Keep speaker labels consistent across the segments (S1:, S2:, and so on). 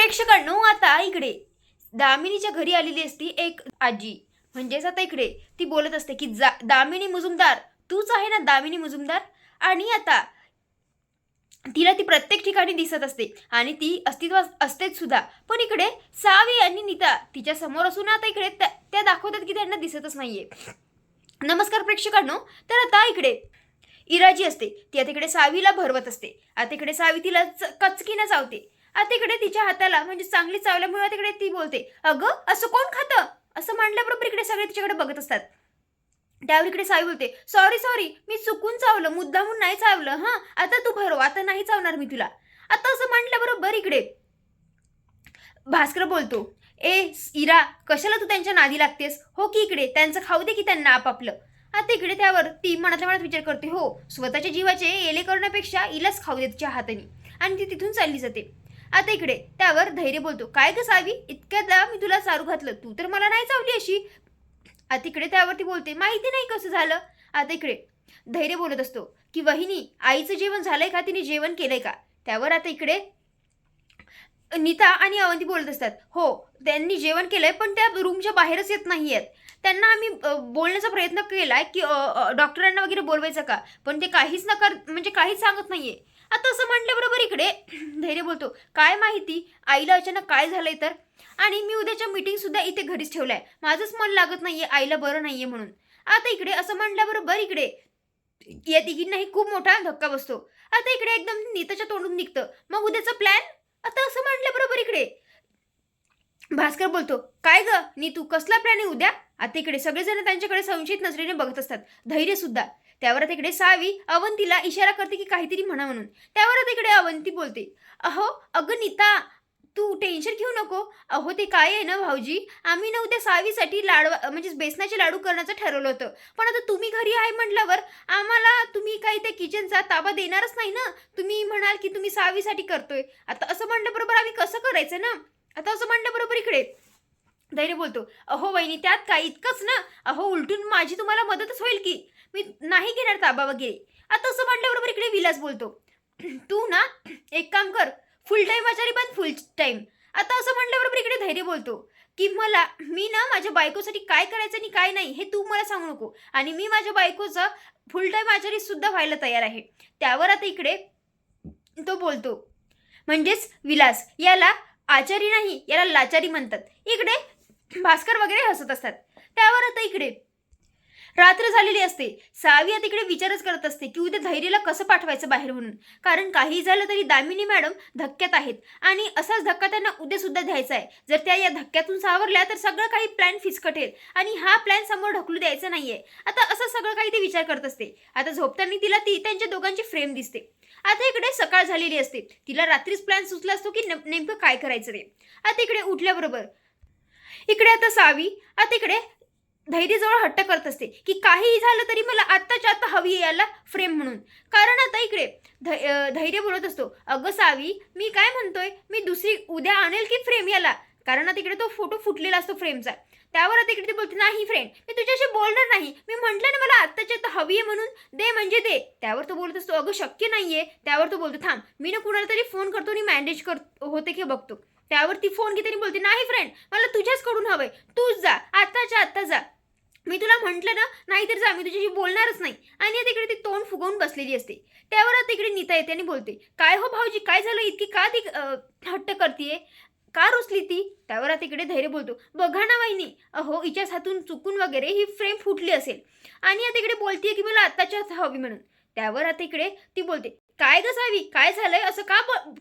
S1: प्रेक्षकांनो, आता इकडे दामिनीच्या घरी आलेली असती एक आजी. म्हणजेच आता इकडे ती बोलत असते की दामिनी मुजुमदार, तूच आहे ना दामिनी मुजुमदार. आणि आता तिला ती प्रत्येक ठिकाणी दिसत असते आणि ती अस्तित्वात असतेच सुद्धा. पण इकडे सावी आणि नीता तिच्या समोर असून आता इकडे त्या दाखवतात की त्यांना दिसतच नाहीये. नमस्कार प्रेक्षकांनो. तर आता इकडे इरा जी असते ती आता इकडे सावीला भरवत असते. आता इकडे सावी तिला कचकीनं चावते. आता इकडे तिच्या हाताला म्हणजे चांगली चावल्यामुळे आता इकडे ती बोलते, अगं असं कोण खातं. असं म्हणल्याबरोबर इकडे सगळे तिच्याकडे बघत असतात. त्यावर इकडे सावी बोलते, सॉरी सॉरी, मी चुकून चावलं, मुद्दामून नाही चावलं. हां, आता तू भरव, आता नाही चावणार मी तुला. आता असं म्हटल्याबरोबर इकडे भास्कर बोलतो, ए इरा, कशाला तू त्यांच्या नादी लागतेस. हो की इकडे त्यांचं खाऊ दे की त्यांना आपापलं. आता इकडे त्यावर ती मनातल्या मनात विचार करते, हो स्वतःच्या जीवाचे एले करण्यापेक्षा इलाच खाऊ दे तिच्या हाताने. आणि ती तिथून चालली जाते. आता इकडे त्यावर धैर्य बोलतो, काय ग सावी, इतक्यादा मी तुला चारू घातलं, तू तर मला नाही चावली अशी. आता इकडे त्यावरती बोलते, माहिती नाही कसं झालं. आता इकडे धैर्य बोलत असतो की वहिनी, आईचं जेवण झालंय का, तिने जेवण केलंय का. त्यावर आता इकडे नीता आणि अवंती बोलत असतात, हो त्यांनी जेवण केलंय पण त्या रूमच्या बाहेरच येत नाही आहेत. त्यांना आम्ही बोलण्याचा प्रयत्न केलाय की डॉक्टरांना वगैरे बोलवायचं का, पण ते काहीच म्हणजे काहीच सांगत नाहीये. आता असं म्हटल्याबरोबर इकडे धैर्य बोलतो, काय माहिती आईला अचानक काय झालंय तर. आणि मी उद्याच्या मीटिंग सुद्धा इथे घरीच ठेवलाय, माझंच मन लागत नाहीये, आईला बरं नाहीये म्हणून. आता इकडे असं म्हटल्याबरोबर इकडे या तिघींनाही खूप मोठा धक्का बसतो. आता इकडे एकदम नीताच्या तोंडून निघतं, मग उद्याचा प्लॅन. आता असं म्हटल्याबरोबर इकडे भास्कर बोलतो, काय ग नीतू, कसला प्लॅन आहे उद्या. आता इकडे सगळेजण त्यांच्याकडे संशयित नजरेने बघत असतात, धैर्य सुद्धा. त्यावर आता इकडे सावी अवंतीला इशारा करते की काहीतरी म्हणा म्हणून. त्यावर आता इकडे अवंती बोलते, अहो अगं नीता, तू टेन्शन घेऊ नको. अहो ते काय आहे ना भाऊजी, आम्ही ना उद्या सावीसाठी लाडवा म्हणजे बेसनाचे लाडू करण्याचं ठरवलं होतं. पण आता तुम्ही घरी आहे म्हटल्यावर आम्हाला तुम्ही काही त्या किचनचा ताबा देणारच नाही ना. तुम्ही म्हणाल की तुम्ही सावीसाठी करतोय. आता असं म्हणल्याबरोबर आम्ही कसं करायचं ना. आता असं म्हणल्याबरोबर इकडे धैर्य बोलतो, अहो वहिनी त्यात काय इतकंच ना. अहो उलटून माझी तुम्हाला मदतच होईल की, मी नाही घेणार ताबा वगैरे. आता असं म्हटल्याबरोबर इकडे विलास बोलतो, तू ना एक काम कर, फुल टाईम आचारी बन फुल टाईम. आता असं म्हटल्याबरोबर इकडे धैर्य बोलतो की मी ना माझ्या बायकोसाठी काय करायचं आणि काय नाही हे तू मला सांगू नको, आणि मी माझ्या बायकोचा फुल टाईम आचारी सुद्धा व्हायला तयार आहे. त्यावर आता इकडे तो बोलतो, म्हणजेच विलास, याला आचारी नाही याला लाचारी म्हणतात. इकडे भास्कर वगैरे हसत असतात. त्यावर आता इकडे रात्र झालेली असते. सावी आता इकडे विचारच करत असते की उद्या धैर्यला कसं पाठवायचं बाहेर म्हणून. कारण काही झालं तरी दामिनी मॅडम धक्क्यात आहेत आणि असाच धक्का त्यांना उद्या सुद्धा द्यायचा आहे. जर त्या या धक्क्यातून सावरल्या तर सगळं काही प्लॅन फिसकटेल आणि हा प्लॅन समोर ढकलू द्यायचा नाहीये. आता असं सगळं काही ती विचार करत असते. आता झोपताना तिला त्यांच्या दोघांची फ्रेम दिसते. आता इकडे सकाळ झालेली असते. तिला रात्रीच प्लॅन सुचला असतो की नेमकं काय करायचं ते. आता इकडे उठल्याबरोबर इकडे आता सावी आता इकडे धैर्यजवळ हट्ट करत असते की काहीही झालं तरी मला आत्ताच्या आत्ता हवी आहे याला फ्रेम म्हणून. कारण आता इकडे धैर्य बोलत असतो, अगं सावी, मी काय म्हणतोय, मी दुसरी उद्या आणेल की फ्रेम याला. कारण आता इकडे तो फोटो फुटलेला असतो फ्रेमचा. त्यावर आता इकडे ती बोलते, नाही फ्रेंड, मी तुझ्याशी बोलणार नाही, मी म्हटलं ना मला आत्ताच्या आत्ता हवी आहे म्हणून, दे म्हणजे दे. त्यावर तो बोलत असतो, अगं शक्य नाहीये. त्यावर तो बोलतो, थांब मी ना कुणाला तरी फोन करतो आणि मॅनेज होते की बघतो. त्यावर ती फोन घेते आणि बोलते, नाही फ्रेंड, मला तुझ्याचकडून हवंय, तूच जा, आत्ताच्या आत्ता जा. मी तुला म्हटलं ना, नाहीतर जा, मी तुझ्याशी बोलणारच नाही. आणि तिकडे ती तोंड फुगवून बसलेली असते. त्यावर आता इकडे नीता येते आणि बोलते, काय हो भाऊजी, काय झालं, इतकी का ती हट्ट करतीये, का रुसली ती. त्यावर आता इकडे धैर्य बोलतो, बघा ना वहिनी, अहो हिच्याच हातून चुकून वगैरे ही फ्रेम फुटली असेल आणि आता इकडे बोलतीये की मला आत्ताच्या हवी म्हणून. त्यावर आता इकडे ती बोलते, काय ग सावी, काय झालंय, असं का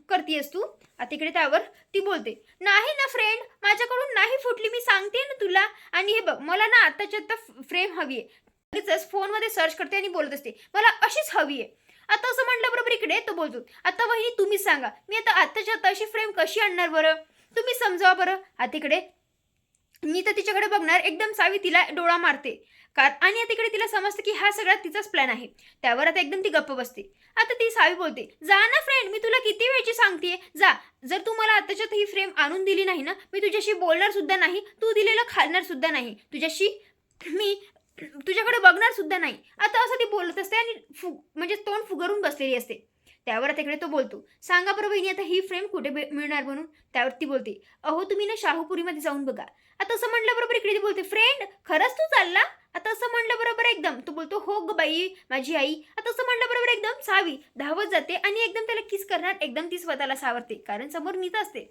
S1: करतीयस तू. आता इकडे त्यावर ती बोलते, नाही ना फ्रेंड, माझ्याकडून नाही फुटली, मी सांगते ना तुला. आणि हे बघ, मला ना आत्ताच्या आत्ता फ्रेम हवी आहे. लगेचच फोनमध्ये सर्च करते आणि बोलत असते, मला अशीच हवी आहे. आता असं म्हटल्याबरोबर इकडे तो बोलतो, आता वहिनी तुम्ही सांगा, मी आता आत्ताच्या आत्ता अशी फ्रेम कशी आणणार बरं, तुम्ही समजावा बरं. आता इकडे मी तर तिच्याकडे बघणार, एकदम सावी तिला डोळा मारते आणि आता इकडे तिला समजतं की हा सगळा तिचाच प्लॅन आहे. त्यावर आता एकदम ती गप्प बसते. आता ती सावी बोलते, जा ना फ्रेंड, मी तुला किती वेळची सांगतेय, जा. जर तू मला आत्ताच्यात ही फ्रेम आणून दिली नाही ना, मी तुझ्याशी बोलणार सुद्धा नाही, तू दिलेलं खाणार सुद्धा नाही, मी तुझ्याकडे बघणार सुद्धा नाही. आता असं ती बोलत असते आणि म्हणजे तोंड फुगरून बसलेली असते. त्यावर आता इकडे तो बोलतो, सांगा बरं वहिनी आता ही फ्रेम कुठे मिळणार म्हणून. त्यावर ती बोलते, अहो तुम्ही ना शाहूपुरीमध्ये जाऊन बघा. आता असं म्हणलं बरोबर इकडे ती बोलते, फ्रेंड खरंच तू चालला. आता असं म्हणलं बरोबर एकदम तो बोलतो, हो ग बाई माझी आई. आता असं म्हणलं बरोबर एकदम सावी धावत जाते आणि एकदम त्याला किस करणार. एकदम ती स्वतःला सावरते कारण समोर नीता असते.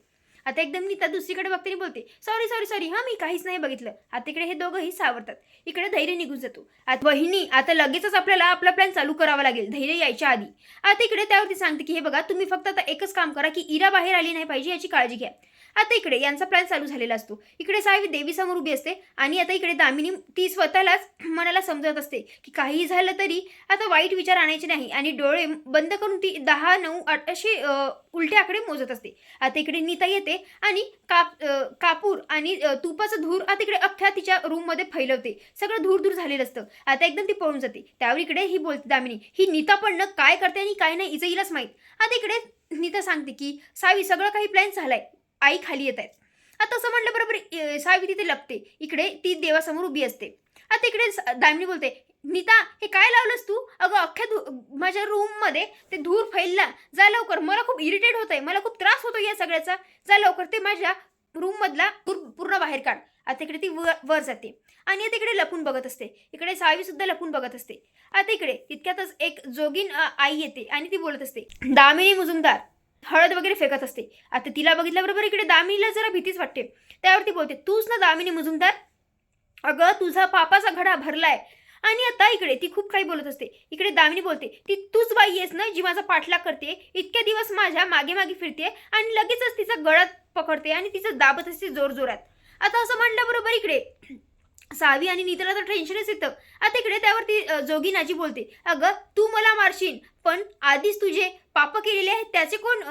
S1: आता एकदम नीता दुसरीकडे बघते आणि बोलते, सॉरी सॉरी सॉरी हां मी काहीच नाही बघितलं. आता इकडे हे दोघंही सावरतात. इकडे धैर्य निघून जातो. आता वहिनी आता लगेचच आपल्याला आपला प्लॅन चालू करावा लागेल धैर्य यायच्या आधी. आता इकडे त्यावरती सांगते की हे बघा तुम्ही फक्त आता एकच काम करा की इरा बाहेर आली नाही पाहिजे याची काळजी घ्या. आता इकडे यांचा प्लॅन चालू झालेला असतो. इकडे सावी देवीसमोर उभी असते आणि आता इकडे दामिनी ती स्वतःलाच मनाला समजत असते की काहीही झालं तरी आता वाईट विचार आणायचे नाही आणि डोळे बंद करून ती 10, 9, 8 असे उलटे आकडे मोजत असते. आता इकडे नीता येते आणि कापूर आणि तुपाचं धूर आता इकडे अख्ख्या तिच्या रूममध्ये फैलवते. सगळं धूर धूर झालेलं असतं. आता एकदम ती पळून जाते. त्यावर इकडे ही बोलते दामिनी, ही नीता पण न काय करते आणि काय नाही हिचं हिलाच माहीत. आता इकडे नीता सांगते की सावी सगळं काही प्लॅन झालाय, आई खाली येत आहेत. आता असं म्हणलं बरोबर सावी तिथे लपते. इकडे ती देवासमोर उभी असते. आता इकडे दामिनी बोलते, नीता हे काय लावलंस तू. अगं अख्ख्या माझ्या रूममध्ये ते धूर फैलला, जा लवकर मला खूप इरिटेट होत आहे, मला खूप त्रास होतो या सगळ्याचा, जा लवकर ते माझ्या रूममधला धूर पूर्ण बाहेर काढ. आता इकडे ती वर जाते आणि आता इकडे लपून बघत असते. इकडे सावी सुद्धा लपून बघत असते. आता इकडे तितक्यातच एक जोगीन आई येते आणि ती बोलत असते, दामिनी मुजुमदार हळद वगैरे फेकत असते. आता तिला बघितल्याबरोबर इकडे दामिनीला जरा भीतीच वाटते. त्यावरती बोलते, तूच ना दामिनी मुजुमदार, अगं तुझा पापाचा घडा भरलाय. आणि आता इकडे ती खूप काही बोलत असते. इकडे दामिनी बोलते, ती तूच बाई आहेस ना जी माझा पाठलाग करते, इतके दिवस माझ्या मागे मागे फिरते आणि लगेचच तिचा गळात पकडते आणि तिचं दाबत असते जोर जोरात. आता असं म्हणलं बरोबर इकडे सावी आणि नीताला तर टेन्शनच येतं. आता इकडे त्यावरती जोगीन आजी बोलते, अगं तू मला मारशील पण आधीच तुझे पाप केलेले आहेत त्याचे कोण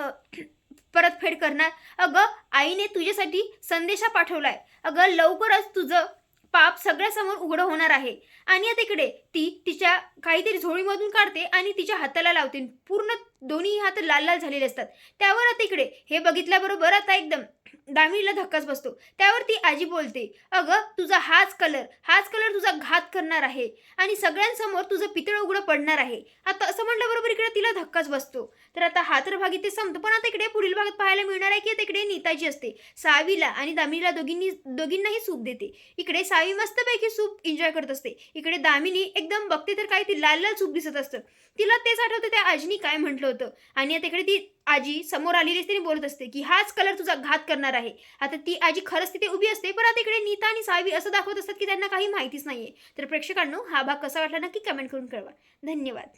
S1: परतफेड करणार. अगं आईने तुझ्यासाठी संदेशा पाठवलाय, अगं लवकरच तुझं पाप सगळ्यासमोर उघडं होणार आहे. आणि आता इकडे ती तिच्या काहीतरी झोळीमधून काढते आणि तिच्या हाताला लावते. पूर्ण दोन्ही हात लाल लाल झालेले असतात. त्यावर आता इकडे हे बघितल्याबरोबर आता एकदम दामिनीला धक्काच बसतो. त्यावरती आजी बोलते, अगं तुझा हाच कलर तुझा घात करणार आहे आणि सगळ्यांसमोर तुझं पितळ उघडं पडणार आहे. आता असं म्हटलं बरोबर इकडे तिला धक्काच बसतो. तर आता हा तर भाग इथे संपतो. पण आता इकडे पुढील भागात पाहायला मिळणार आहे की आता इकडे नीताजी असते, सावीला आणि दामिनीला दोघींनाही सूप देते. इकडे सावी मस्तपैकी सूप एन्जॉय करत असते. इकडे दामिनी एकदम बघते तर काय ती लाल लाल सूप दिसत असतं. तिला तेच आठवतं त्या आजीनी काय म्हटलं होतं. आणि आता इकडे ती आजी समोर आलेली असते आणि बोलत असते की हाच कलर तुझा घात करणार आहे. आता ती आजी खरंच तिथे उभी असते. पण आता इकडे नीता आणि सावी असं दाखवत असतात की त्यांना काही माहितीच नाहीये. तर प्रेक्षकांनो हा भाग कसा वाटला नक्की कमेंट करून कळवा. धन्यवाद.